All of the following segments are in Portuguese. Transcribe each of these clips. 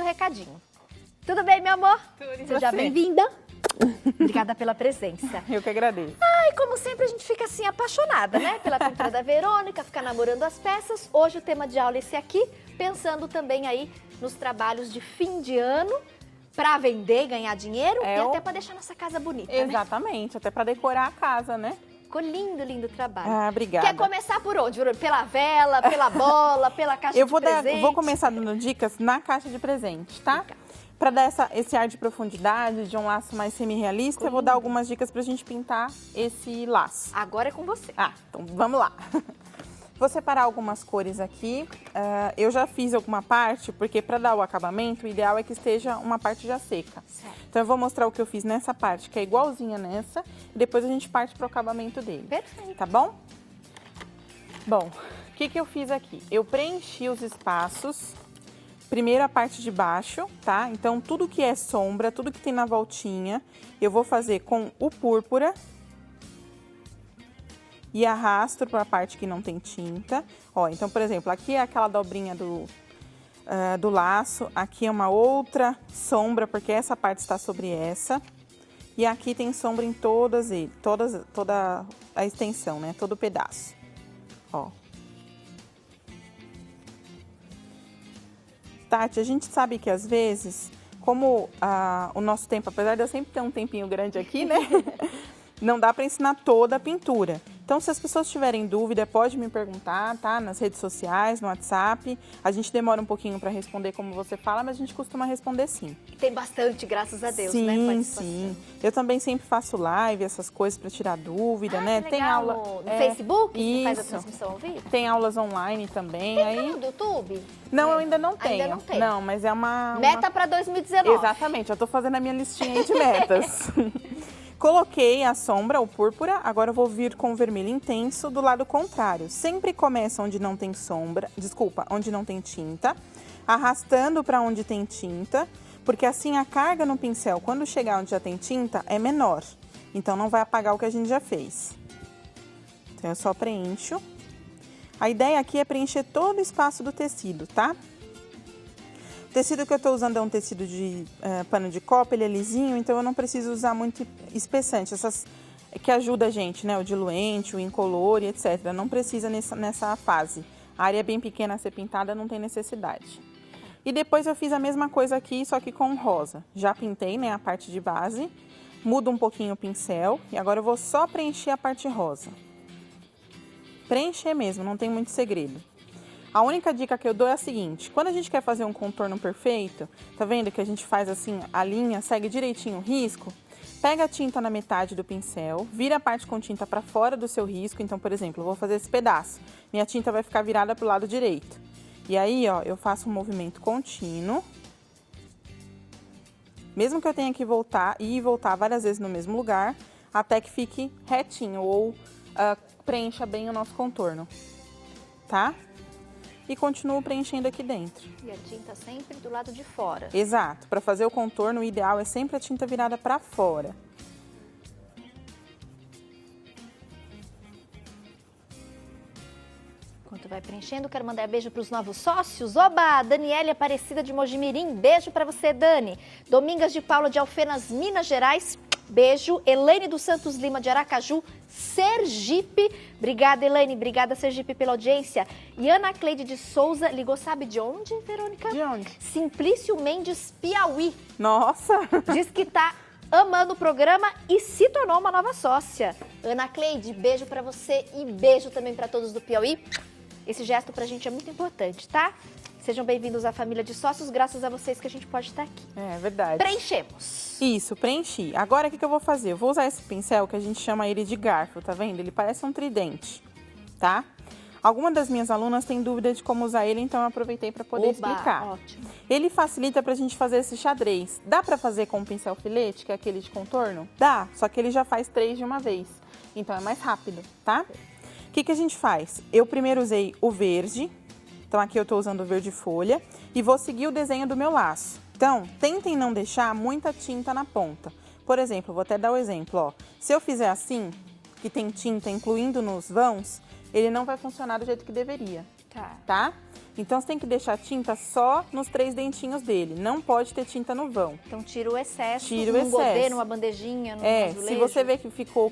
recadinho. Tudo bem, meu amor? Tudo. Seja bem-vinda. Obrigada pela presença. Eu que agradeço. Ai, como sempre, a gente fica assim apaixonada, né? Pela pintura da Verônica, ficar namorando as peças. Hoje o tema de aula é esse aqui, pensando também aí nos trabalhos de fim de ano, para vender, ganhar dinheiro e até para deixar nossa casa bonita, Exatamente, né? Até para decorar a casa, né? Ficou lindo, lindo trabalho. Ah, obrigada. Quer começar por onde, Verônica? Pela vela, pela bola, pela caixa de presente? Eu vou começar dando dicas na caixa de presente, tá? Para dar esse ar de profundidade, de um laço mais semi-realista, eu vou dar algumas dicas pra gente pintar esse laço. Agora é com você. Então vamos lá. Vou separar algumas cores aqui. Eu já fiz alguma parte, porque para dar o acabamento, o ideal é que esteja uma parte já seca. Certo. Então eu vou mostrar o que eu fiz nessa parte, que é igualzinha nessa, e depois a gente parte para o acabamento dele. Perfeito. Tá bom? Bom, o que eu fiz aqui? Eu preenchi os espaços, primeiro a parte de baixo, tá? Então tudo que é sombra, tudo que tem na voltinha, eu vou fazer com o púrpura. E arrasto para a parte que não tem tinta. Ó, então, por exemplo, aqui é aquela dobrinha do laço. Aqui é uma outra sombra, porque essa parte está sobre essa. E aqui tem sombra em toda a extensão, né? Todo o pedaço. Ó. Tati, a gente sabe que às vezes, como o nosso tempo, apesar de eu sempre ter um tempinho grande aqui, né? Não dá para ensinar toda a pintura. Então, se as pessoas tiverem dúvida, pode me perguntar, tá? Nas redes sociais, no WhatsApp. A gente demora um pouquinho para responder como você fala, mas a gente costuma responder sim. Tem bastante, graças a Deus, sim, né? Sim. Eu também sempre faço live, essas coisas para tirar dúvida, né? Tem aula no Facebook? Isso. Você faz a transmissão ao vivo? Tem aulas online também. Tem canal do YouTube? Não, eu ainda não tenho. Ainda não tem? Não, mas é uma... Meta para 2019. Exatamente, eu tô fazendo a minha listinha aí de metas. Coloquei a sombra, o púrpura, agora eu vou vir com o vermelho intenso do lado contrário. Sempre começa onde não tem sombra, onde não tem tinta, arrastando para onde tem tinta, porque assim a carga no pincel, quando chegar onde já tem tinta, é menor. Então não vai apagar o que a gente já fez. Então eu só preencho. A ideia aqui é preencher todo o espaço do tecido, tá? O tecido que eu tô usando é um tecido de pano de copa, ele é lisinho, então eu não preciso usar muito espessante, essas que ajuda a gente, né? O diluente, o incolor e etc. Não precisa nessa fase. A área é bem pequena a ser pintada, não tem necessidade. E depois eu fiz a mesma coisa aqui, só que com rosa. Já pintei, né, a parte de base, mudo um pouquinho o pincel e agora eu vou só preencher a parte rosa. Preencher mesmo, não tem muito segredo. A única dica que eu dou é a seguinte, quando a gente quer fazer um contorno perfeito, tá vendo que a gente faz assim, a linha segue direitinho o risco? Pega a tinta na metade do pincel, vira a parte com tinta para fora do seu risco, então, por exemplo, eu vou fazer esse pedaço, minha tinta vai ficar virada pro lado direito. E aí, ó, eu faço um movimento contínuo, mesmo que eu tenha que voltar e voltar várias vezes no mesmo lugar, até que fique retinho ou preencha bem o nosso contorno, tá? E continuo preenchendo aqui dentro. E a tinta sempre do lado de fora. Exato. Para fazer o contorno, o ideal é sempre a tinta virada para fora. Enquanto vai preenchendo, quero mandar beijo para os novos sócios. Oba! Daniele Aparecida de Mojimirim. Beijo para você, Dani. Domingas de Paula de Alfenas, Minas Gerais. Beijo. Elaine dos Santos Lima de Aracaju, Sergipe. Obrigada, Elaine. Obrigada, Sergipe, pela audiência. E Ana Cleide de Souza ligou, sabe de onde, Verônica? De onde? Simplício Mendes, Piauí. Nossa! Diz que tá amando o programa e se tornou uma nova sócia. Ana Cleide, beijo pra você e beijo também pra todos do Piauí. Esse gesto pra gente é muito importante, tá? Sejam bem-vindos à família de sócios, graças a vocês que a gente pode estar aqui. É verdade. Preenchemos. Isso, preenchi. Agora, o que eu vou fazer? Eu vou usar esse pincel que a gente chama ele de garfo, tá vendo? Ele parece um tridente, tá? Alguma das minhas alunas tem dúvida de como usar ele, então eu aproveitei para poder explicar. Ótimo. Ele facilita pra gente fazer esse xadrez. Dá pra fazer com o pincel filete, que é aquele de contorno? Dá, só que ele já faz 3 de uma vez. Então é mais rápido, tá? O que a gente faz? Eu primeiro usei o verde. Então, aqui eu tô usando o verde folha e vou seguir o desenho do meu laço. Então, tentem não deixar muita tinta na ponta. Por exemplo, vou até dar o exemplo, ó. Se eu fizer assim, que tem tinta incluindo nos vãos, ele não vai funcionar do jeito que deveria, tá? Então, você tem que deixar a tinta só nos 3 dentinhos dele. Não pode ter tinta no vão. Então, tira o excesso. Tira o num excesso. godê, numa bandejinha, num azulejo. Se você vê que ficou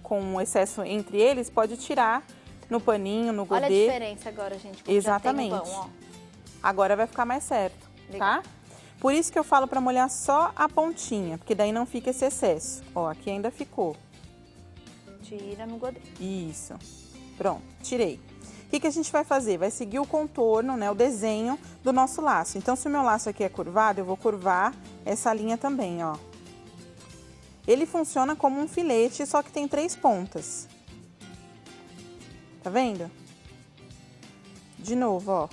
com excesso entre eles, pode tirar no paninho, no godê. Olha a diferença agora, gente. Como Exatamente. Já tem no vão, ó. Agora vai ficar mais certo, Legal. tá? Por isso que eu falo pra molhar só a pontinha, porque daí não fica esse excesso. Ó, aqui ainda ficou. Tira no godê. Isso. Pronto, tirei. O que a gente vai fazer? Vai seguir o contorno, né, o desenho do nosso laço. Então, se o meu laço aqui é curvado, eu vou curvar essa linha também, ó. Ele funciona como um filete, só que tem 3 pontas. Tá vendo? De novo, ó.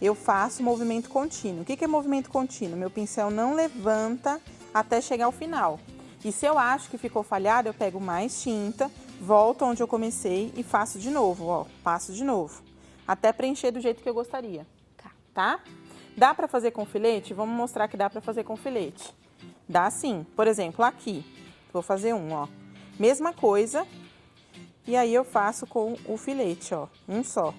Eu faço movimento contínuo. O que é movimento contínuo? Meu pincel não levanta até chegar ao final. E se eu acho que ficou falhado, eu pego mais tinta, volto onde eu comecei e faço de novo, ó. Passo de novo. Até preencher do jeito que eu gostaria. Tá? Dá pra fazer com filete? Vamos mostrar que dá pra fazer com filete. Dá sim. Por exemplo, aqui. Vou fazer um, ó. Mesma coisa. E aí eu faço com o filete, ó. Um só.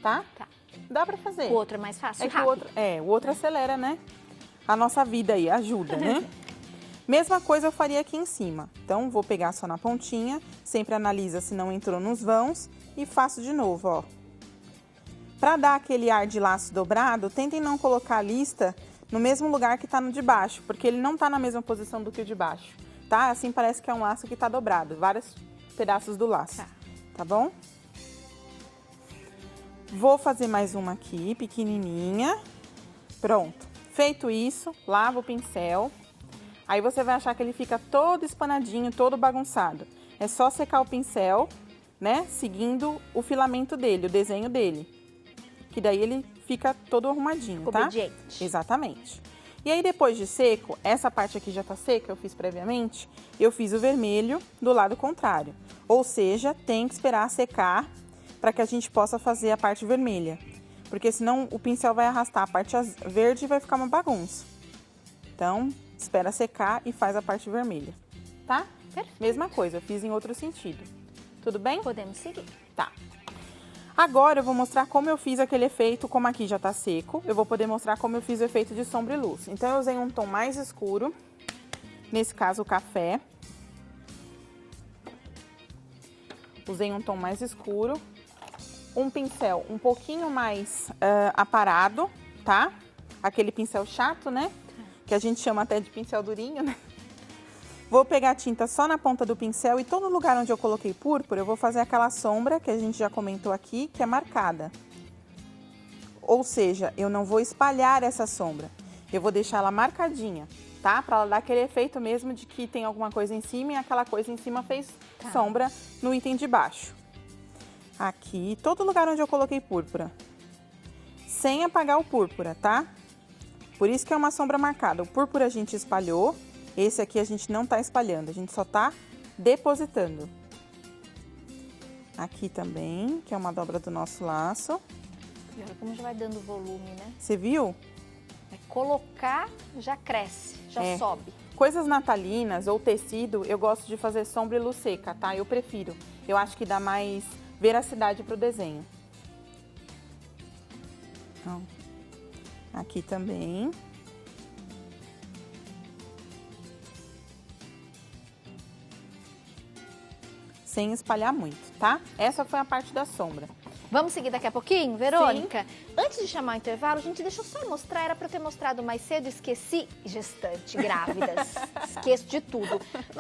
Tá? Tá. Dá pra fazer. O outro é mais fácil, Que o outro acelera, né? A nossa vida aí, ajuda, né? Mesma coisa eu faria aqui em cima. Então, vou pegar só na pontinha, sempre analisa se não entrou nos vãos e faço de novo, ó. Pra dar aquele ar de laço dobrado, tentem não colocar a lista no mesmo lugar que tá no de baixo, porque ele não tá na mesma posição do que o de baixo, tá? Assim parece que é um laço que tá dobrado, vários pedaços do laço, tá bom? Vou fazer mais uma aqui, pequenininha. Pronto. Feito isso, lava o pincel. Aí você vai achar que ele fica todo espanadinho, todo bagunçado. É só secar o pincel, né? Seguindo o filamento dele, o desenho dele. Que daí ele fica todo arrumadinho, tá? Obediente. Exatamente. E aí depois de seco, essa parte aqui já tá seca, eu fiz previamente, eu fiz o vermelho do lado contrário. Ou seja, tem que esperar secar para que a gente possa fazer a parte vermelha. Porque senão o pincel vai arrastar a parte verde e vai ficar uma bagunça. Então, espera secar e faz a parte vermelha, tá? Perfeito. Mesma coisa, eu fiz em outro sentido. Tudo bem? Podemos seguir. Tá. Agora eu vou mostrar como eu fiz aquele efeito, como aqui já tá seco, eu vou poder mostrar como eu fiz o efeito de sombra e luz. Então, eu usei um tom mais escuro, nesse caso o café. Usei um tom mais escuro. Um pincel um pouquinho mais aparado, tá? Aquele pincel chato, né? Que a gente chama até de pincel durinho, né? Vou pegar a tinta só na ponta do pincel e todo lugar onde eu coloquei púrpura, eu vou fazer aquela sombra que a gente já comentou aqui, que é marcada. Ou seja, eu não vou espalhar essa sombra, eu vou deixar ela marcadinha, tá? Pra ela dar aquele efeito mesmo de que tem alguma coisa em cima e aquela coisa em cima fez sombra no item de baixo. Aqui, todo lugar onde eu coloquei púrpura. Sem apagar o púrpura, tá? Por isso que é uma sombra marcada. O púrpura a gente espalhou, esse aqui a gente não tá espalhando, a gente só tá depositando. Aqui também, que é uma dobra do nosso laço. E olha como já vai dando volume, né? Você viu? É colocar, já cresce, já sobe. Coisas natalinas ou tecido, eu gosto de fazer sombra e luz seca, tá? Eu prefiro. Eu acho que dá mais veracidade pro desenho. Então, aqui também. Sem espalhar muito, tá? Essa foi a parte da sombra. Vamos seguir daqui a pouquinho, Verônica? Sim. Antes de chamar o intervalo, gente, deixa eu só mostrar. Era para eu ter mostrado mais cedo, esqueci. Gestante, grávidas. Esqueço de tudo. Mas